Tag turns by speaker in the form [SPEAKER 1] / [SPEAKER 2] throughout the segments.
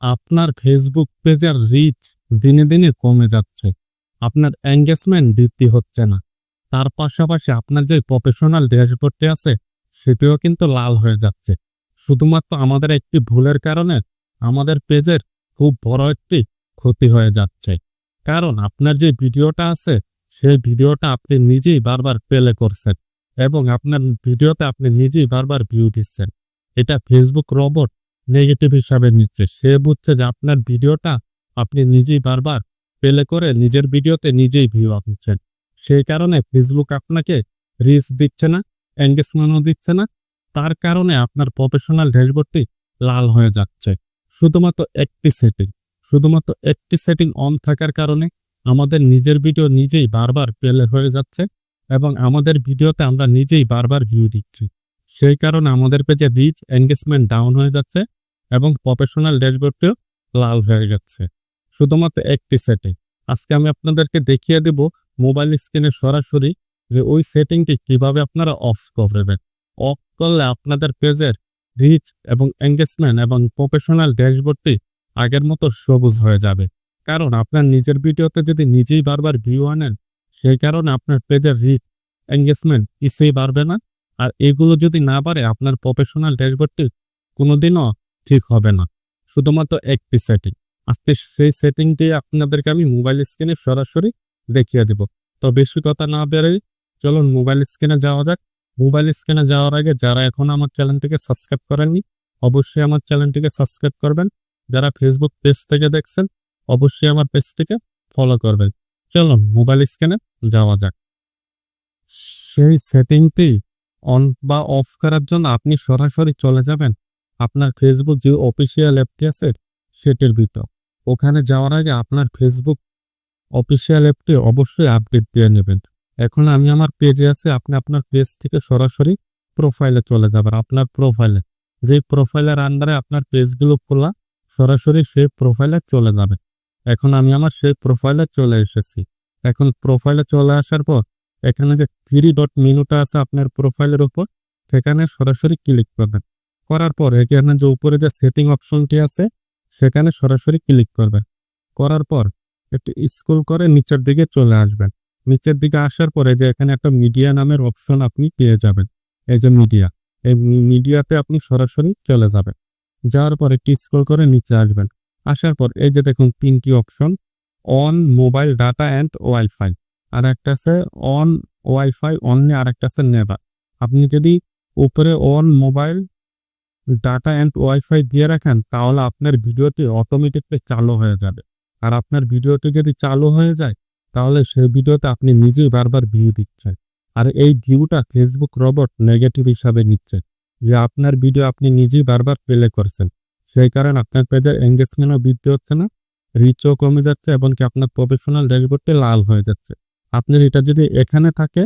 [SPEAKER 1] আপনার ফেসবুক পেজের রিচ দিনে দিনে কমে যাচ্ছে। আপনার এঙ্গেজমেন্ট বৃদ্ধি হচ্ছে না। তার পাশাপাশি আপনার যে প্রফেশনাল ড্যাশবোর্ডটি আছে সেটিও কিন্তু লাল হয়ে যাচ্ছে। শুধুমাত্র আমাদের একটি ভুলের কারণে আমাদের পেজের খুব বড় একটি ক্ষতি হয়ে যাচ্ছে। কারণ আপনার যে ভিডিওটা আছে সেই ভিডিওটা আপনি নিজেই বারবার প্লে করছেন এবং আপনার ভিডিওতে আপনি নিজেই বারবার ভিউ দিচ্ছেন। এটা ফেসবুক রোবট নেগেটিভ হিসাবে নিচ্ছে। সে বুঝছে যে আপনার ভিডিওটা আপনি নিজেই বারবার প্লে করে নিজের ভিডিওতে নিজেই ভিউ আনছেন। সেই কারণে ফেসবুক আপনাকে রিচ দিচ্ছে না, এনগেজমেন্টও দিচ্ছে না। তার কারণে আপনার প্রফেশনাল ড্যাশবোর্ডটি লাল হয়ে যাচ্ছে। শুধুমাত্র একটি সেটিং অন থাকার কারণে আমাদের নিজের ভিডিও নিজেই বারবার প্লে হয়ে যাচ্ছে এবং আমাদের ভিডিওতে আমরা নিজেই বারবার ভিউ দিচ্ছি। সেই কারণে আমাদের পেজে রিচ এনগেজমেন্ট ডাউন হয়ে যাচ্ছে এবং প্রফেশনাল ড্যাশবোর্ডটিও লাল হয়ে যাচ্ছে। শুধুমাত্র একটি সেটিং। আজকে আমি আপনাদেরকে দেখিয়ে দেব মোবাইল স্ক্রিনে সরাসরি যে ওই সেটিংটি কিভাবে আপনারা অফ করবেন। অফ করলে আপনাদের পেজের রিচ এবং এঙ্গেজমেন্ট এবং প্রফেশনাল ড্যাশবোর্ডটি আগের মতো সবুজ হয়ে যাবে। কারণ আপনার নিজের ভিডিওতে যদি নিজেই বারবার ভিউ আনেন সেই কারণে আপনার পেজের রিচ এঙ্গেজমেন্ট কিছুই বাড়বে না। আর এগুলো যদি না বাড়ে আপনার প্রফেশনাল ড্যাশবোর্ডটি কোনোদিনও ঠিক হবে না। শুধুমাত্র একটি সেটিং। আজকে সেই সেটিংটি আপনাদেরকে আমি মোবাইল স্ক্রিনে সরাসরি দেখিয়ে দেব। তো বেশি কথা না বেরোই চলুন মোবাইল স্ক্রিনে যাওয়া যাক। মোবাইল স্ক্রিনে যাওয়ার আগে যারা এখনো আমার চ্যানেলটিকে সাবস্ক্রাইব করেননি অবশ্যই আমার চ্যানেলটিকে সাবস্ক্রাইব করবেন। যারা ফেসবুক পেজ থেকে দেখছেন অবশ্যই আমার পেজটিকে ফলো করবেন। চলুন মোবাইল স্ক্রিনে যাওয়া যাক। সেই সেটিংটি অন বা অফ করার জন্য আপনি সরাসরি চলে যাবেন আপনার ফেসবুক যে অফিসিয়াল অ্যাপটি আছে সেটির ভিতর। ওখানে যাওয়ার আগে আপনার ফেসবুক অফিসিয়াল অ্যাপটি অবশ্যই আপডেট দিয়ে নেবেন। এখন আমি আমার পেজে আছি, আপনি আপনার পেজ থেকে সরাসরি প্রোফাইলে চলে যাবেন। আপনার প্রোফাইলে যে প্রোফাইলের আন্ডারে আপনার পেজগুলো খোলা সরাসরি সেই প্রোফাইলে চলে যাবে। এখন আমি আমার সেই প্রোফাইলে চলে এসেছি। এখন প্রোফাইলে চলে আসার পর এখানে যে 3 ডট মেনুটা আছে আপনার প্রোফাইলের উপর সেখানে সরাসরি ক্লিক করবেন। করার পর এখানে যে উপরে যে সেটিং অপশনটি আছে সেখানে সরাসরি ক্লিক করবেন। করার পর একটু স্ক্রল করে নিচের দিকে চলে আসবেন। নিচের দিকে আসার পরে যে এখানে একটা মিডিয়া নামের অপশন আপনি পেয়ে যাবেন। এই যে মিডিয়া, এই মিডিয়াতে আপনি সরাসরি চলে যাবেন। যাওয়ার পর একটু স্ক্রল করে নিচে আসবেন। আসার পর এই যে দেখুন 3টি option, on mobile data and wifi, আর একটা আছে অন ওয়াইফাই অনলি, আর একটা আছে নেভার। আপনি যদি উপরে on mobile data and wifi দিয়ে রাখেন তাহলে আপনার ভিডিওটি অটোমেটিকলি চালু হয়ে যাবে। আর আপনার ভিডিওটি যদি চালু হয়ে যায় তাহলে সেই ভিডিওতে আপনি নিজেই বারবার ভিউ দিচ্ছেন। আর এই ভিউটা ফেসবুক রোবট নেগেটিভ হিসাবে নিচ্ছে যে আপনার ভিডিও আপনি নিজেই বারবার প্লে করছেন। সেই কারণে আপনার পেজের এঙ্গেজমেন্টও বৃদ্ধি হচ্ছে না, রিচও কমে যাচ্ছে এবং কি আপনার প্রফেশনাল ড্যাশবোর্ডটি লাল হয়ে যাচ্ছে। আপনার এটা যদি এখানে থাকে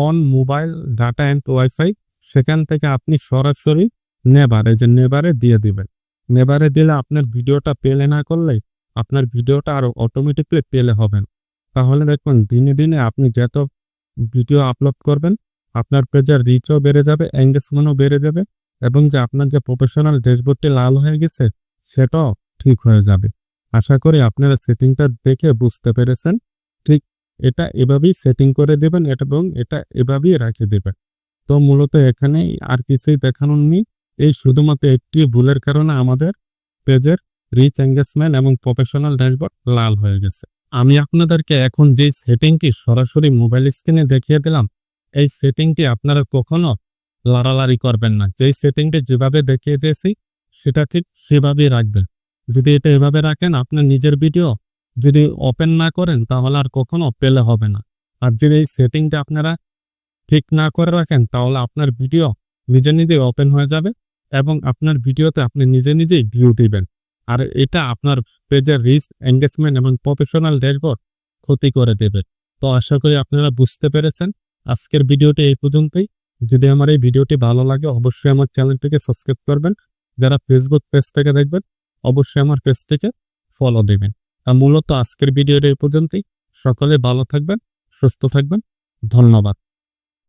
[SPEAKER 1] on mobile data and wifi, সেখান থেকে আপনি সরাসরি নেভার, এই যে নেভারে দিয়ে দিবেন। নেভারে দিলে আপনার ভিডিওটা প্লে না করলে আপনার ভিডিওটা আরো অটোমেটিকলি প্লে হবে না। তাহলে দেখবেন দিনে দিনে আপনি যত ভিডিও আপলোড করবেন আপনার পেজের রিচও বেড়ে যাবে, এঙ্গেজমেন্টও বেড়ে যাবে এবং যে আপনার যে প্রফেশনাল ড্যাশবোর্ডটি লাল হয়ে গেছে সেটাও ঠিক হয়ে যাবে। আশা করি আপনারা সেটিংটা দেখে বুঝতে পেরেছেন। ঠিক এটা এভাবেই সেটিং করে দেবেন এবং এটা এভাবেই রেখে দেবেন। তো মূলত এখানে আর কিছুই দেখানোর নেই। এই শুধুমাত্র একটি ভুলের কারণে আমাদের পেজের রিচ এঙ্গেজমেন্ট এবং প্রফেশনাল ড্যাশবোর্ড লাল হয়ে গেছে। আমি আপনাদেরকে এখন যে সেটিংটি সরাসরি মোবাইল স্ক্রিনে দেখিয়ে দিলাম এই সেটিংটি আপনারা কখনো লাড়ালাড়ি করবেন না। যেই সেটিংটি যেভাবে দেখিয়ে দিয়েছি সেটা ঠিক সেভাবেই রাখবেন। যদি এটা এভাবে রাখেন আপনার নিজের ভিডিও যদি ওপেন না করেন তাহলে আর কখনো প্লে হবে না। আর যদি এই সেটিংটা আপনারা ঠিক না করে রাখেন তাহলে আপনার ভিডিও নিজে নিজেই ওপেন হয়ে যাবে এবং আপনার ভিডিওতে আপনি নিজে নিজেই ভিউ দিবেন। আর এটা আপনার পেজের রিচ এঙ্গেজমেন্ট এবং প্রফেশনাল ড্যাশবোর্ড ক্ষতি করে দেবে। তো আশা করি আপনারা বুঝতে পেরেছেন। আজকের ভিডিওটি এই পর্যন্তই। যদি আমার এই ভিডিওটি ভালো লাগে অবশ্যই আমার চ্যানেলটিকে সাবস্ক্রাইব করবেন। যারা ফেসবুক পেজ থেকে দেখবেন অবশ্যই আমার পেজটিকে ফলো দিবেন। আর মূলত আজকের ভিডিওটি এই পর্যন্তই। সকলে ভালো থাকবেন, সুস্থ থাকবেন। ধন্যবাদ।